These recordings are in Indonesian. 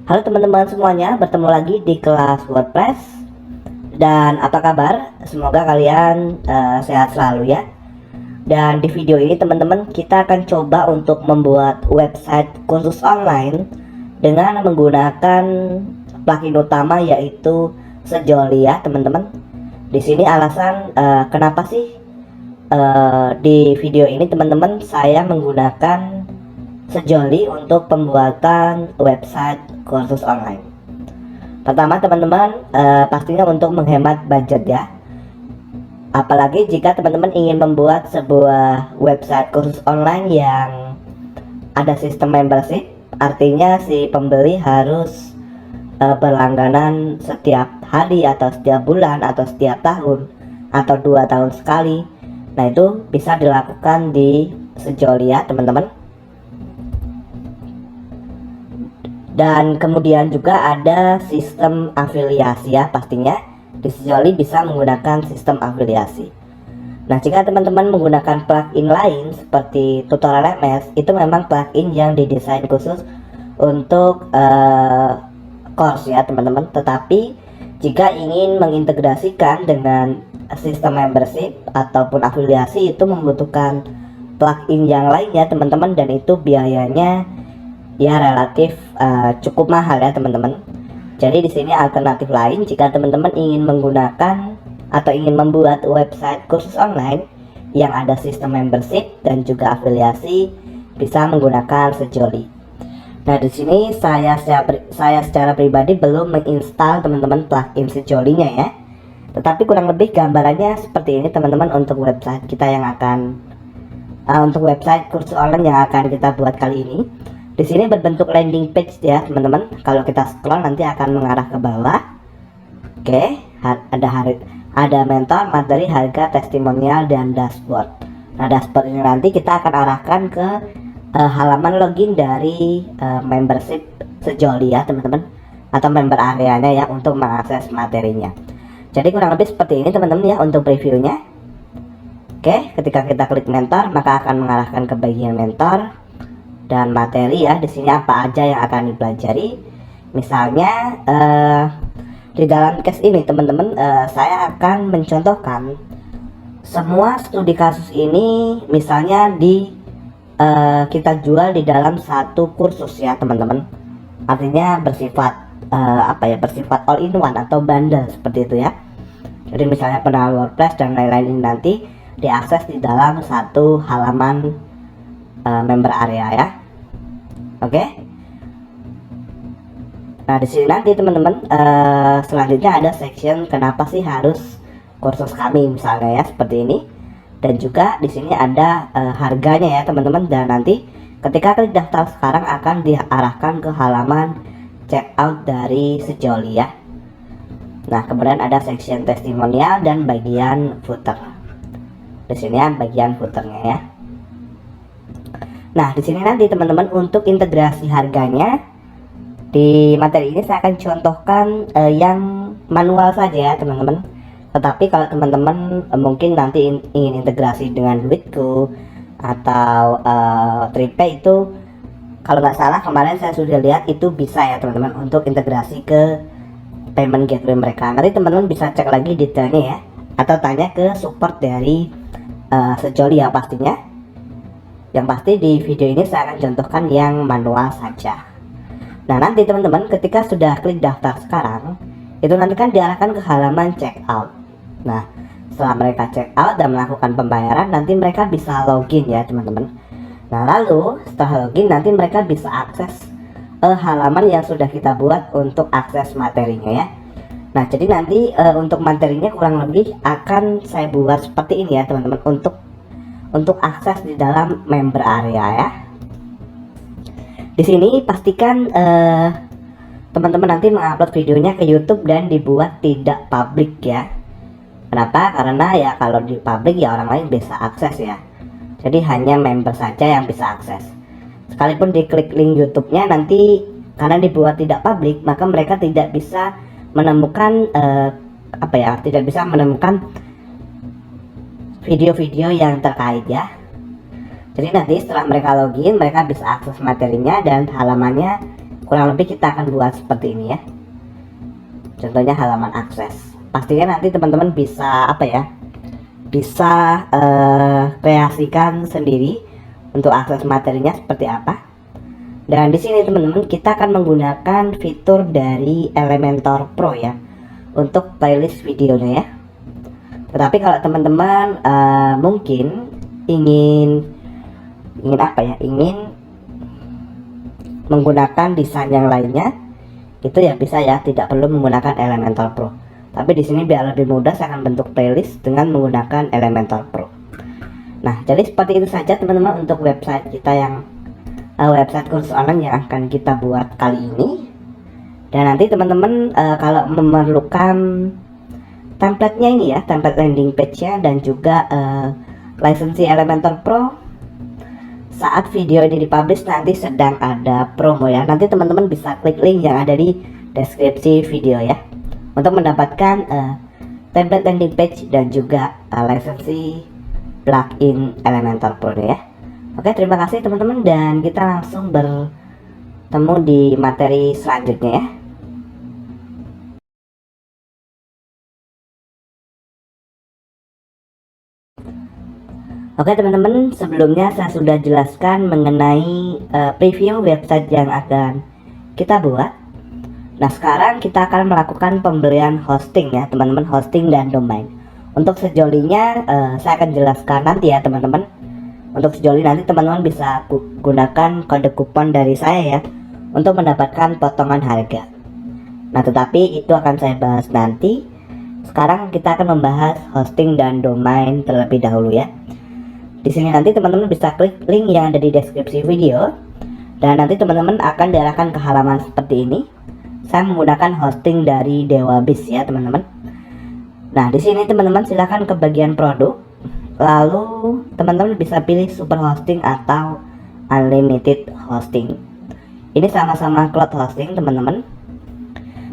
Halo teman-teman semuanya, bertemu lagi di kelas WordPress. Dan apa kabar? Semoga kalian sehat selalu ya. Dan di video ini teman-teman, kita akan coba untuk membuat website kursus online dengan menggunakan plugin utama, yaitu Sejoli ya teman-teman. Di sini alasan kenapa sih di video ini teman-teman saya menggunakan Sejoli untuk pembuatan website kursus online. Pertama teman-teman, pastinya untuk menghemat budget ya. Apalagi jika teman-teman ingin membuat sebuah website kursus online yang ada sistem membership, artinya si pembeli harus berlangganan setiap hari atau setiap bulan atau setiap tahun atau 2 tahun sekali. Nah, itu bisa dilakukan di Sejoli ya teman-teman. Dan kemudian juga ada sistem afiliasi ya, pastinya di Sejoli bisa menggunakan sistem afiliasi. Nah, jika teman-teman menggunakan plugin lain seperti Tutorial MS, itu memang plugin yang didesain khusus untuk course ya teman-teman. Tetapi jika ingin mengintegrasikan dengan sistem membership ataupun afiliasi, itu membutuhkan plugin yang lainnya teman-teman, dan itu biayanya ya relatif cukup mahal ya teman-teman. Jadi di sini alternatif lain jika teman-teman ingin menggunakan atau ingin membuat website kursus online yang ada sistem membership dan juga afiliasi, bisa menggunakan Sejoli. Nah, di sini saya secara pribadi belum menginstal teman-teman plugin Sejolinya ya. Tetapi kurang lebih gambarannya seperti ini teman-teman untuk website kita yang akan untuk website kursus online yang akan kita buat kali ini. Di sini berbentuk landing page ya teman-teman. Kalau kita scroll nanti akan mengarah ke bawah. Oke, ada mentor, materi, harga, testimonial, dan dashboard. Nah, dashboard ini nanti kita akan arahkan ke halaman login dari membership Sejoli ya teman-teman, atau member areanya ya, untuk mengakses materinya. Jadi kurang lebih seperti ini teman-teman ya untuk previewnya. Oke, ketika kita klik mentor maka akan mengarahkan ke bagian mentor dan materi ya. Di sini apa aja yang akan dipelajari. Misalnya di dalam case ini teman-teman, saya akan mencontohkan semua studi kasus ini misalnya kita jual di dalam satu kursus ya teman-teman. Artinya bersifat bersifat all in one atau bundle seperti itu ya. Jadi misalnya pengenalan WordPress dan lain-lain ini nanti diakses di dalam satu halaman member area ya. Oke. Nah, di sini nanti teman-teman selanjutnya ada section kenapa sih harus kursus kami misalnya ya, seperti ini. Dan juga di sini ada harganya ya teman-teman, dan nanti ketika klik daftar sekarang akan diarahkan ke halaman checkout dari Sejoli ya. Nah, kemudian ada section testimonial dan bagian footer. Di sini ya bagian footernya ya. Nah, di sini nanti teman-teman untuk integrasi harganya di materi ini saya akan contohkan yang manual saja ya teman-teman. Tetapi kalau teman-teman mungkin nanti ingin integrasi dengan Duitku atau Tripay, itu kalau nggak salah kemarin saya sudah lihat itu bisa ya teman-teman untuk integrasi ke payment gateway mereka. Nanti teman-teman bisa cek lagi detailnya ya, atau tanya ke support dari Sejoli ya pastinya. Yang pasti di video ini saya akan contohkan yang manual saja. Nah, nanti teman-teman ketika sudah klik daftar sekarang, itu nanti kan diarahkan ke halaman checkout. Nah, setelah mereka checkout dan melakukan pembayaran, nanti mereka bisa login ya teman-teman. Nah, lalu setelah login nanti mereka bisa akses halaman yang sudah kita buat untuk akses materinya ya. Nah, jadi nanti untuk materinya kurang lebih akan saya buat seperti ini ya teman-teman, untuk akses di dalam member area ya. Di sini pastikan teman-teman nanti mengupload videonya ke YouTube dan dibuat tidak publik ya. Kenapa? Karena ya kalau di publik ya orang lain bisa akses ya. Jadi hanya member saja yang bisa akses. Sekalipun diklik link YouTube-nya nanti karena dibuat tidak publik, maka mereka tidak bisa menemukan tidak bisa menemukan video-video yang terkait ya. Jadi nanti setelah mereka login, mereka bisa akses materinya dan halamannya kurang lebih kita akan buat seperti ini ya. Contohnya halaman akses. Pastinya nanti teman-teman bisa bisa kreasikan sendiri untuk akses materinya seperti apa. Dan di sini teman-teman kita akan menggunakan fitur dari Elementor Pro ya untuk playlist videonya ya. Tetapi kalau teman-teman mungkin ingin menggunakan desain yang lainnya, itu ya bisa ya, tidak perlu menggunakan Elementor Pro. Tapi di sini biar lebih mudah saya akan bentuk playlist dengan menggunakan Elementor Pro. Nah, jadi seperti itu saja teman-teman untuk website kita yang website kursus online yang akan kita buat kali ini. Dan nanti teman-teman kalau memerlukan template-nya ini ya, template landing page-nya dan juga lisensi Elementor Pro, saat video ini dipublish nanti sedang ada promo ya. Nanti teman-teman bisa klik link yang ada di deskripsi video ya untuk mendapatkan template landing page dan juga lisensi plugin Elementor Pro ya. Oke, terima kasih teman-teman, dan kita langsung bertemu di materi selanjutnya ya. Oke teman-teman, sebelumnya saya sudah jelaskan mengenai preview website yang akan kita buat. Nah, sekarang kita akan melakukan pembelian hosting ya teman-teman, hosting dan domain. Untuk sejolinya saya akan jelaskan nanti ya teman-teman. Untuk sejoli nanti teman-teman bisa gunakan kode kupon dari saya ya untuk mendapatkan potongan harga. Nah, tetapi itu akan saya bahas nanti. Sekarang kita akan membahas hosting dan domain terlebih dahulu ya. Di sini nanti teman-teman bisa klik link yang ada di deskripsi video, dan nanti teman-teman akan diarahkan ke halaman seperti ini. Saya menggunakan hosting dari DewaBiz ya teman-teman. Nah, di sini teman-teman silahkan ke bagian produk, lalu teman-teman bisa pilih super hosting atau unlimited hosting. Ini sama-sama cloud hosting teman-teman.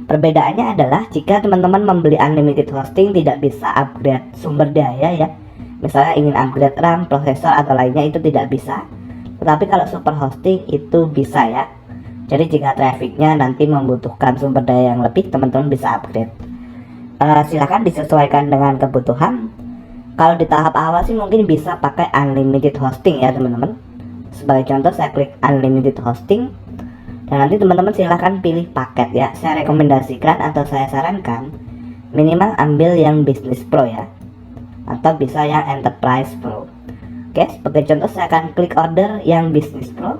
Perbedaannya adalah jika teman-teman membeli unlimited hosting tidak bisa upgrade sumber daya ya. Misalnya ingin upgrade RAM, prosesor atau lainnya itu tidak bisa. Tetapi kalau super hosting itu bisa ya. Jadi jika trafficnya nanti membutuhkan sumber daya yang lebih, teman-teman bisa upgrade. Silahkan disesuaikan dengan kebutuhan. Kalau di tahap awal sih mungkin bisa pakai unlimited hosting ya teman-teman. Sebagai contoh saya klik unlimited hosting, dan nanti teman-teman silahkan pilih paket ya. Saya rekomendasikan atau saya sarankan minimal ambil yang Business Pro ya, atau bisa yang Enterprise Pro. Oke, sebagai contoh saya akan klik order yang Business Pro.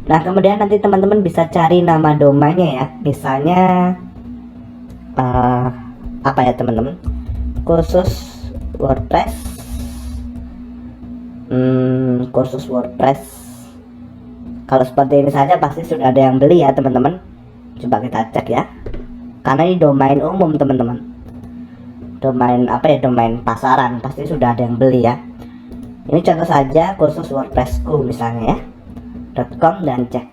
Nah, kemudian nanti teman-teman bisa cari nama domainnya ya. Misalnya apa ya teman-teman, kursus WordPress, kursus WordPress. Kalau seperti ini saja pasti sudah ada yang beli ya teman-teman. Coba kita cek ya, karena ini domain umum teman-teman, domain domain pasaran, pasti sudah ada yang beli ya. Ini contoh saja kursus WordPressku misalnya ya, .com dan cek.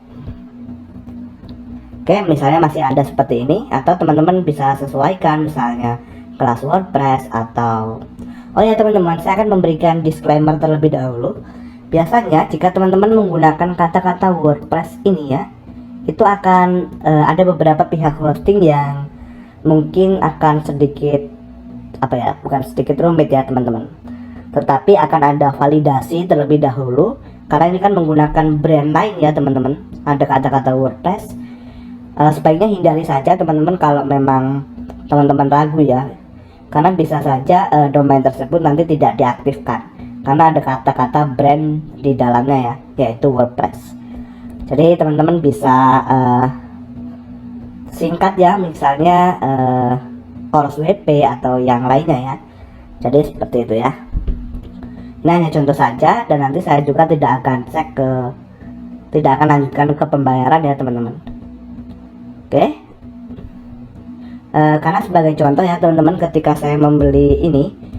Oke, misalnya masih ada seperti ini, atau teman-teman bisa sesuaikan misalnya kelas WordPress atau oh ya teman-teman, saya akan memberikan disclaimer terlebih dahulu. Biasanya jika teman-teman menggunakan kata-kata WordPress ini ya, itu akan ada beberapa pihak hosting yang mungkin akan sedikit bukan sedikit rumit ya teman-teman, tetapi akan ada validasi terlebih dahulu karena ini kan menggunakan brand lain ya teman-teman. Ada kata-kata WordPress, sebaiknya hindari saja teman-teman kalau memang teman-teman ragu ya, karena bisa saja domain tersebut nanti tidak diaktifkan karena ada kata-kata brand di dalamnya ya, yaitu WordPress. Jadi teman-teman bisa singkat ya, misalnya course WP atau yang lainnya ya. Jadi seperti itu ya. Ini hanya contoh saja, dan nanti saya juga tidak akan lanjutkan ke pembayaran ya teman-teman. Oke. Karena sebagai contoh ya teman-teman, ketika saya membeli ini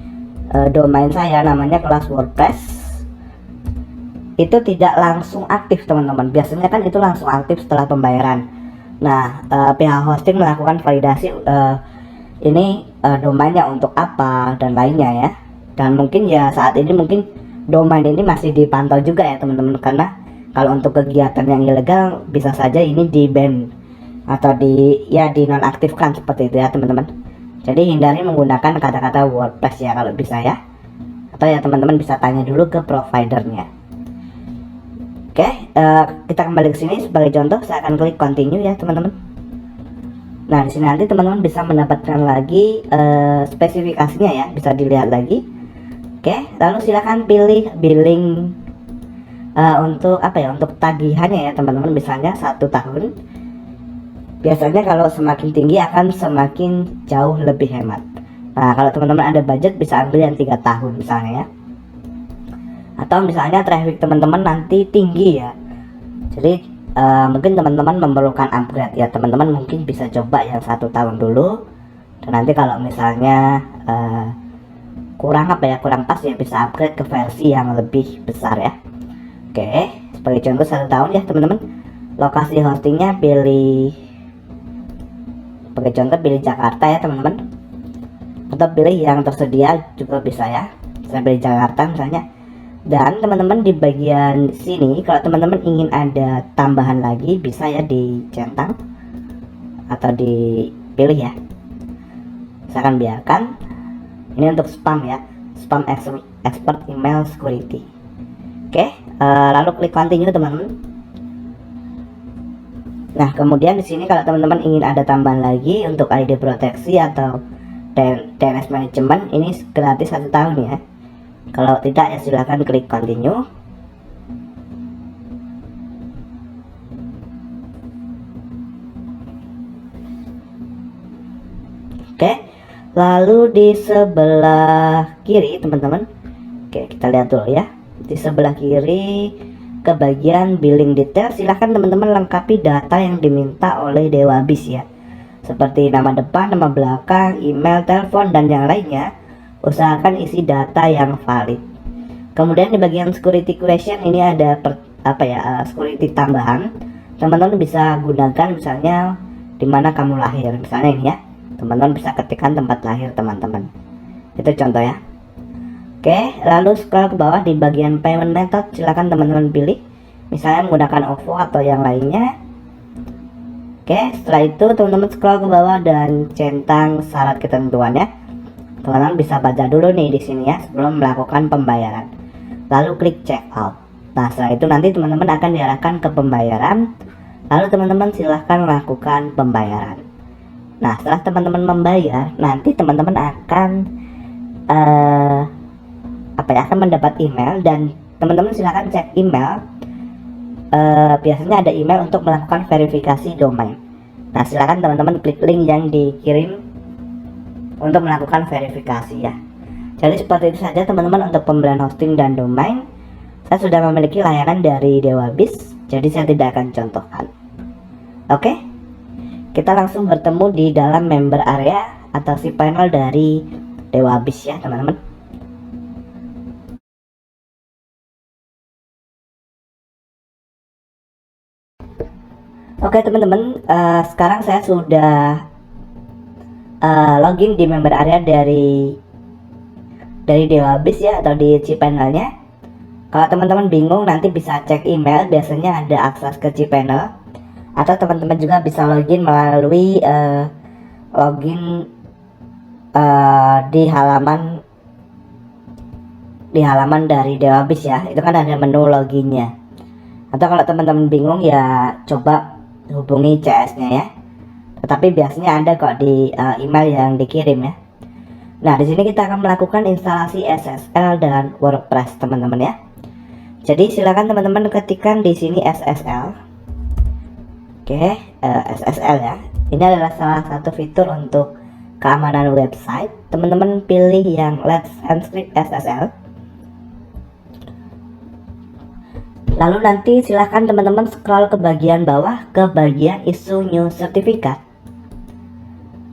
domain saya namanya kelas WordPress, itu tidak langsung aktif teman-teman. Biasanya kan itu langsung aktif setelah pembayaran. Nah, pihak hosting melakukan validasi ini domainnya untuk apa dan lainnya ya. Dan mungkin ya saat ini mungkin domain ini masih dipantau juga ya teman-teman, karena Kalau untuk kegiatan yang ilegal bisa saja ini di ban atau di nonaktifkan seperti itu ya teman-teman. Jadi hindari menggunakan kata-kata WordPress ya kalau bisa ya. Atau ya teman-teman bisa tanya dulu ke providernya. Oke, kita kembali ke sini. Sebagai contoh saya akan klik continue ya teman-teman. Nah, di sini nanti teman-teman bisa mendapatkan lagi spesifikasinya ya, bisa dilihat lagi. Oke, lalu silakan pilih billing untuk apa ya, untuk tagihannya ya teman-teman. Misalnya 1 tahun. Biasanya kalau semakin tinggi akan semakin jauh lebih hemat. Nah, kalau teman-teman ada budget bisa ambil yang 3 tahun misalnya ya. Atau misalnya traffic teman-teman nanti tinggi ya. Jadi mungkin teman-teman memerlukan upgrade ya, teman-teman mungkin bisa coba yang 1 tahun dulu, dan nanti kalau misalnya kurang pas ya bisa upgrade ke versi yang lebih besar ya. Oke, sebagai contoh 1 tahun ya teman-teman. Lokasi hostingnya pilih, sebagai contoh pilih Jakarta ya teman-teman, atau pilih yang tersedia juga bisa ya. Saya pilih Jakarta misalnya. Dan teman-teman di bagian sini kalau teman-teman ingin ada tambahan lagi bisa ya dicentang atau dipilih ya. Saya akan biarkan ini untuk spam ya, spam expert email security. Oke, lalu klik continue teman-teman. Nah, kemudian di sini kalau teman-teman ingin ada tambahan lagi untuk ID proteksi atau DNS management, ini gratis 1 tahun ya. Kalau tidak ya silahkan klik continue. Oke, lalu di sebelah kiri teman-teman, oke kita lihat dulu ya. Di sebelah kiri ke bagian billing detail, silahkan teman-teman lengkapi data yang diminta oleh DewaBiz ya, seperti nama depan, nama belakang, email, telepon, dan yang lainnya. Usahakan isi data yang valid. Kemudian di bagian security question ini ada security tambahan. Teman-teman bisa gunakan misalnya di mana kamu lahir, misalnya ini ya. Teman-teman bisa ketikkan tempat lahir teman-teman. Itu contoh ya. Oke, lalu scroll ke bawah di bagian payment method, silakan teman-teman pilih misalnya menggunakan OVO atau yang lainnya. Oke, setelah itu teman-teman scroll ke bawah dan centang syarat ketentuannya. Teman-teman bisa baca dulu nih di sini ya sebelum melakukan pembayaran. Lalu klik check out. Nah, setelah itu nanti teman-teman akan diarahkan ke pembayaran. Lalu teman-teman silahkan melakukan pembayaran. Nah, setelah teman-teman membayar, nanti teman-teman akan akan mendapat email, dan teman-teman silahkan cek email. Biasanya ada email untuk melakukan verifikasi domain. Nah, silahkan teman-teman klik link yang dikirim untuk melakukan verifikasi ya. Jadi seperti itu saja teman-teman untuk pembelian hosting dan domain. Saya sudah memiliki layanan dari DewaBiz, jadi saya tidak akan contohkan. Oke, kita langsung bertemu di dalam member area atau si panel dari DewaBiz ya teman-teman. Oke teman-teman, sekarang saya sudah login di member area dari DewaBiz ya, atau di cPanel-nya. Kalau teman-teman bingung nanti bisa cek email, biasanya ada akses ke cPanel, atau teman-teman juga bisa login melalui login di halaman dari DewaBiz ya. Itu kan ada menu loginnya. Atau kalau teman-teman bingung ya coba hubungi CS-nya ya. Tetapi biasanya ada kok di email yang dikirim ya. Nah, di sini kita akan melakukan instalasi SSL dan WordPress teman-teman ya. Jadi silakan teman-teman ketikkan di sini SSL. Oke, SSL ya. Ini adalah salah satu fitur untuk keamanan website. Teman-teman pilih yang Let's Encrypt SSL. Lalu nanti silahkan teman-teman scroll ke bagian bawah ke bagian issue new certificate.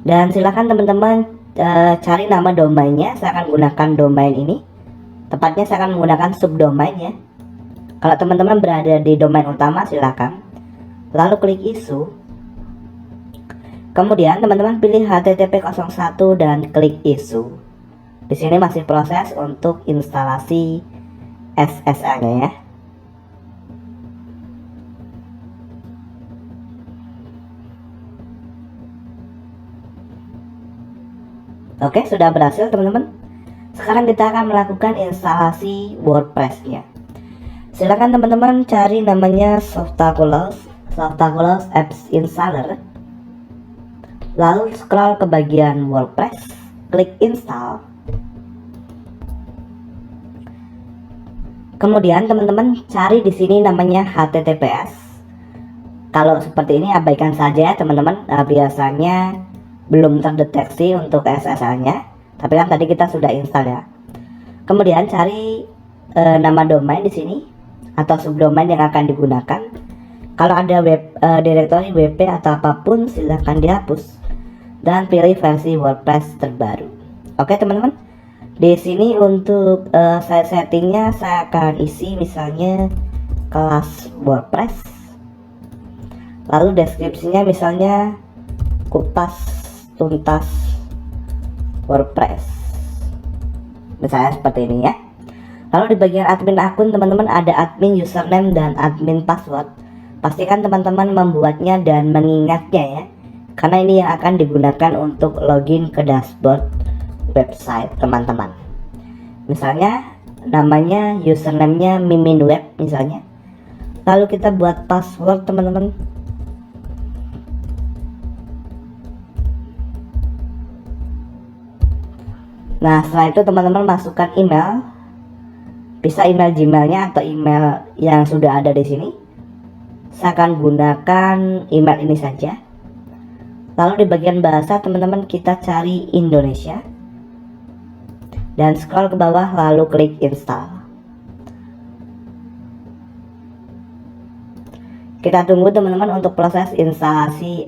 Dan silakan teman-teman cari nama domainnya. Saya akan gunakan domain ini. Tepatnya saya akan menggunakan subdomain ya. Kalau teman-teman berada di domain utama silakan. Lalu klik issue. Kemudian teman-teman pilih HTTP 01 dan klik issue. Di sini masih proses untuk instalasi SSL-nya ya. Oke, sudah berhasil teman-teman. Sekarang kita akan melakukan instalasi WordPress-nya. Silakan teman-teman cari namanya Softaculous Apps Installer. Lalu scroll ke bagian WordPress, klik install. Kemudian teman-teman cari di sini namanya HTTPS. Kalau seperti ini abaikan saja teman-teman, biasanya belum terdeteksi untuk SSL-nya. Tapi kan tadi kita sudah install ya. Kemudian cari nama domain di sini atau subdomain yang akan digunakan. Kalau ada direktori WP atau apapun silahkan dihapus dan pilih versi WordPress terbaru. Oke teman-teman. Di sini untuk settingnya saya akan isi misalnya kelas WordPress. Lalu deskripsinya misalnya kupas tuntas WordPress, misalnya seperti ini ya. Lalu di bagian admin akun teman-teman ada admin username dan admin password. Pastikan teman-teman membuatnya dan mengingatnya ya, karena ini yang akan digunakan untuk login ke dashboard website teman-teman. Misalnya namanya username-nya miminweb misalnya. Lalu kita buat password teman-teman. Nah setelah itu teman-teman masukkan email, bisa email Gmailnya atau email yang sudah ada di sini. Saya akan gunakan email ini saja. Lalu di bagian bahasa teman-teman kita cari Indonesia dan scroll ke bawah lalu klik install. Kita tunggu teman-teman untuk proses instalasi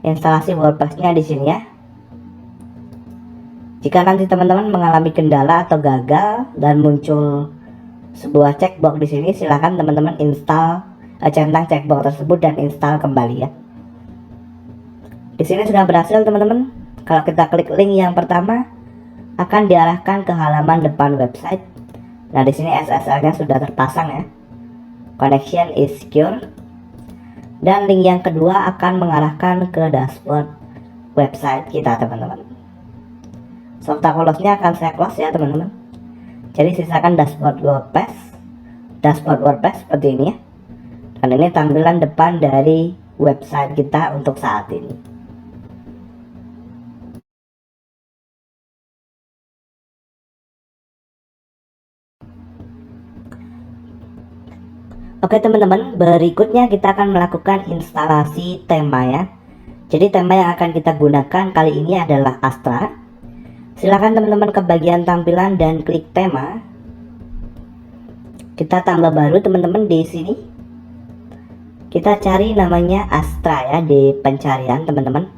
instalasi WordPress-nya di sini ya. Jika nanti teman-teman mengalami kendala atau gagal dan muncul sebuah checkbox di sini, silakan teman-teman centang checkbox tersebut dan install kembali ya. Di sini sudah berhasil teman-teman. Kalau kita klik link yang pertama, akan diarahkan ke halaman depan website. Nah di sini SSL-nya sudah terpasang ya. Connection is secure. Dan link yang kedua akan mengarahkan ke dashboard website kita teman-teman. Softaculous-nya akan saya close ya teman-teman. Jadi sisakan dashboard WordPress seperti ini ya. Dan ini tampilan depan dari website kita untuk saat ini. Oke teman-teman, berikutnya kita akan melakukan instalasi tema ya. Jadi tema yang akan kita gunakan kali ini adalah Astra. Silakan teman-teman ke bagian tampilan dan klik tema. Kita tambah baru teman-teman di sini. Kita cari namanya Astra ya di pencarian teman-teman.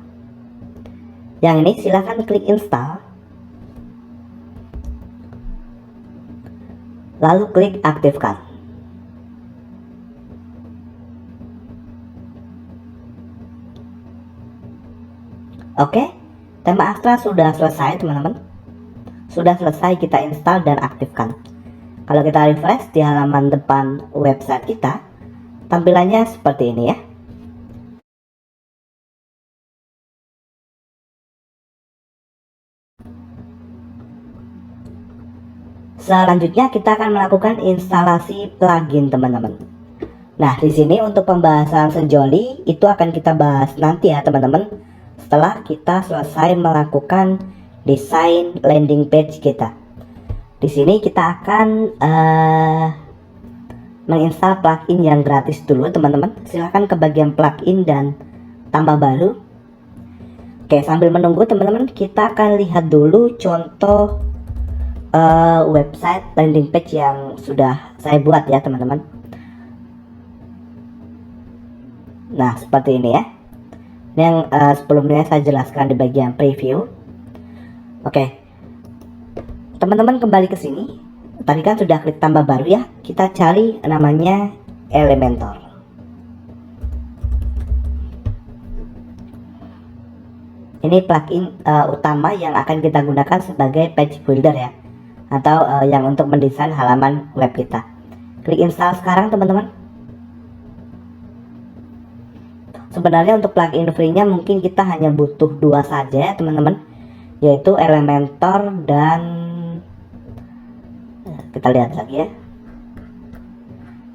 Yang ini silakan klik install. Lalu klik aktifkan. Oke. Tema Astra sudah selesai teman-teman. Sudah selesai kita install dan aktifkan. Kalau kita refresh di halaman depan website kita, tampilannya seperti ini ya. Selanjutnya kita akan melakukan instalasi plugin teman-teman. Nah di sini untuk pembahasan sejoli itu akan kita bahas nanti ya teman-teman. Setelah kita selesai melakukan desain landing page kita. Di sini kita akan menginstal plugin yang gratis dulu teman-teman. Silahkan ke bagian plugin dan tambah baru. Oke, sambil menunggu teman-teman, kita akan lihat dulu contoh website landing page yang sudah saya buat ya teman-teman. Nah seperti ini ya. Yang sebelumnya saya jelaskan di bagian preview. Oke, teman-teman kembali ke sini. Tadi kan sudah klik tambah baru ya. Kita cari namanya Elementor. Ini plugin utama yang akan kita gunakan sebagai page builder ya, atau yang untuk mendesain halaman web kita. Klik install sekarang teman-teman. sebenarnya untuk plugin free-nya mungkin kita hanya butuh 2 saja ya teman-teman, yaitu Elementor dan kita lihat lagi ya,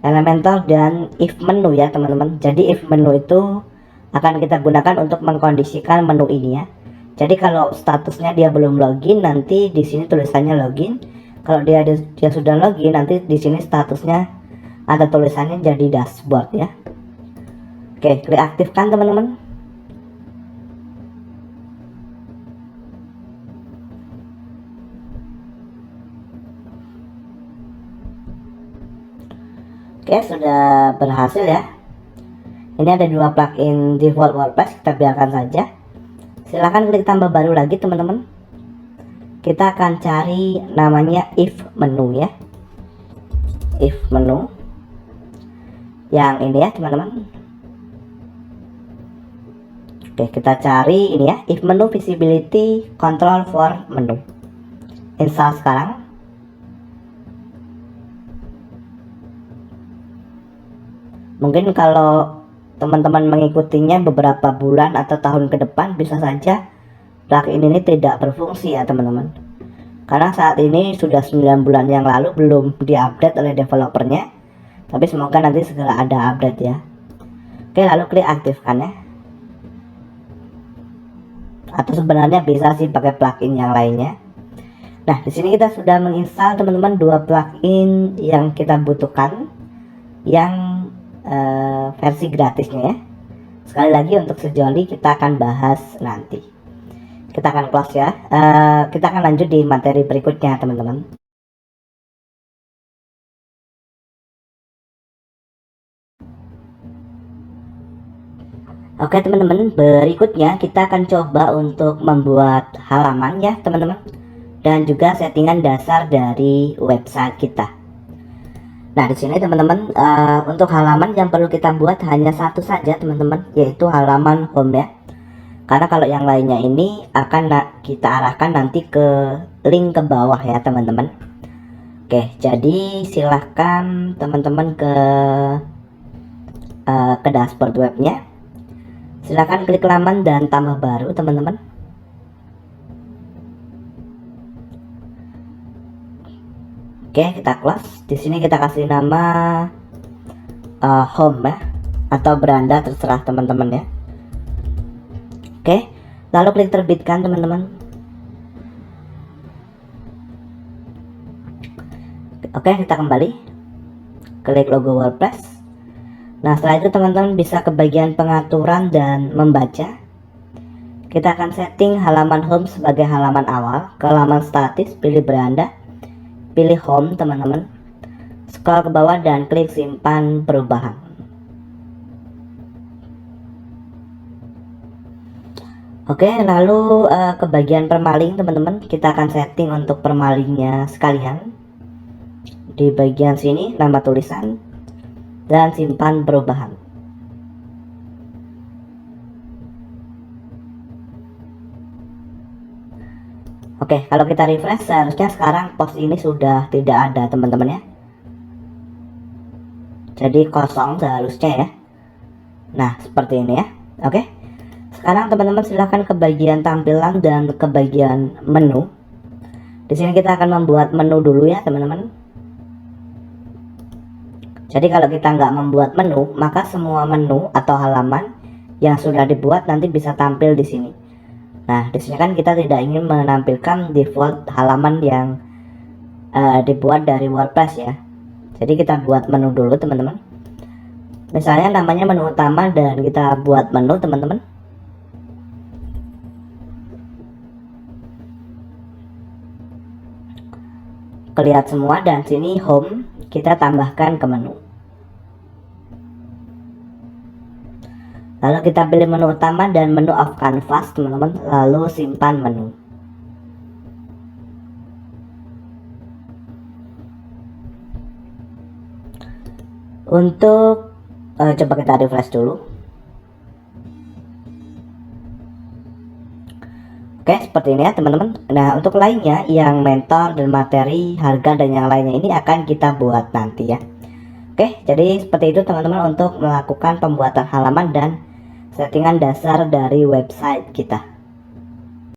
Elementor dan if menu ya teman-teman. Jadi if menu itu akan kita gunakan untuk mengkondisikan menu ini ya. Jadi kalau statusnya dia belum login, nanti di sini tulisannya login. Kalau dia sudah login, nanti di sini statusnya ada tulisannya jadi dashboard ya. Oke, klik aktifkan teman-teman. Oke, sudah berhasil ya. Ini ada 2 plugin default WordPress, kita biarkan saja. Silahkan klik tambah baru lagi teman-teman. Kita akan cari namanya if menu ya, if menu yang ini ya teman-teman. Oke, kita cari ini ya, if menu visibility control for menu. Install sekarang. Mungkin kalau teman-teman mengikutinya beberapa bulan atau tahun ke depan, bisa saja plugin ini tidak berfungsi ya teman-teman, karena saat ini sudah 9 bulan yang lalu belum diupdate oleh developernya, tapi semoga nanti segera ada update ya. Oke, lalu klik aktifkan ya, atau sebenarnya bisa sih pakai plugin yang lainnya. Nah, di sini kita sudah menginstal teman-teman 2 plugin yang kita butuhkan, yang versi gratisnya ya. Sekali lagi untuk sejoli kita akan bahas nanti. Kita akan close ya. Kita akan lanjut di materi berikutnya teman-teman. Oke teman-teman, berikutnya kita akan coba untuk membuat halaman ya teman-teman, dan juga settingan dasar dari website kita. Nah, di sini teman-teman, untuk halaman yang perlu kita buat hanya satu saja teman-teman, yaitu halaman home ya. Karena kalau yang lainnya ini akan kita arahkan nanti ke link ke bawah ya teman-teman. Oke, jadi silahkan teman-teman ke dashboard webnya. Silahkan klik laman dan tambah baru teman-teman. Oke, kita close. Di sini kita kasih nama home ya, atau beranda, terserah teman-teman ya. Oke, lalu klik terbitkan teman-teman. Oke, kita kembali klik logo WordPress. Nah, setelah itu teman-teman bisa ke bagian pengaturan dan membaca. Kita akan setting halaman home sebagai halaman awal. Ke halaman statis, pilih beranda, pilih home teman-teman, scroll ke bawah dan klik simpan perubahan. Oke, lalu ke bagian permaling teman-teman, kita akan setting untuk permalingnya sekalian. Di bagian sini nama tulisan dan simpan perubahan. Oke, kalau kita refresh seharusnya sekarang post ini sudah tidak ada teman-teman ya. Jadi kosong seharusnya ya. Nah, seperti ini ya. Oke. Sekarang teman-teman silahkan ke bagian tampilan dan ke bagian menu. Di sini kita akan membuat menu dulu ya teman-teman. Jadi kalau kita nggak membuat menu, maka semua menu atau halaman yang sudah dibuat nanti bisa tampil di sini. Nah, di sini kan kita tidak ingin menampilkan default halaman yang dibuat dari WordPress ya. Jadi kita buat menu dulu teman-teman. Misalnya namanya menu utama dan kita buat menu teman-teman. Kelihatan semua, dan sini home kita tambahkan ke menu. Lalu kita pilih menu utama dan menu of canvas teman-teman, lalu simpan menu. Untuk coba kita refresh dulu. Oke, seperti ini ya teman-teman. Nah, untuk lainnya yang mentor dan materi, harga dan yang lainnya ini akan kita buat nanti ya. Oke, jadi seperti itu teman-teman untuk melakukan pembuatan halaman dan settingan dasar dari website kita.